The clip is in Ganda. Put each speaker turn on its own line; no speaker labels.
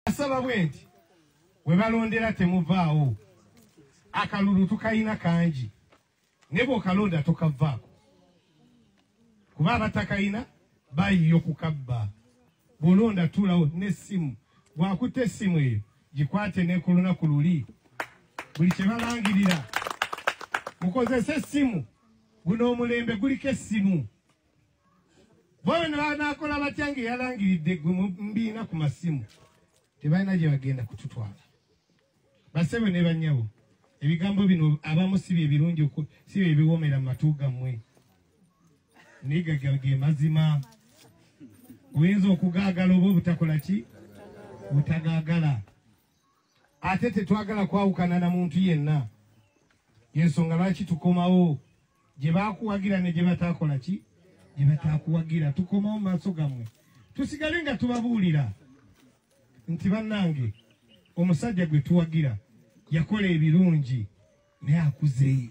asaba bwenti we balondera temuvaawo akalulu tukayina kangi nebo okalonda tokavaako kuba abatakayina bayiyo kukabba bolonda tulawo n'essimu bwakutte essimu eyo gikwate nekuluna ku luli buli kye balangirira mukozese essimu guno omulembe guliko essimu bobe nebanakola batya nga yalangiridde gwe mbiina ku masimu tebalina gye bagenda kututwala basebe ne bannyabo ebigambo bino abamu si bye birungi si bye biwomera mu matu gammwe niga ge mazima oyinza okugaagala oba obutakola ki butagaagala ate tetwagala kwawukana na muntu yenna yensonga lwaki tukomawo gye bakuwagira ne gye bataakola ki gye bataakuwagira tukomawo mu maaso gammwe tusigale nga tubabuulira nti bannange omusajja gwe tuwagira yakola ebirungi naye akuze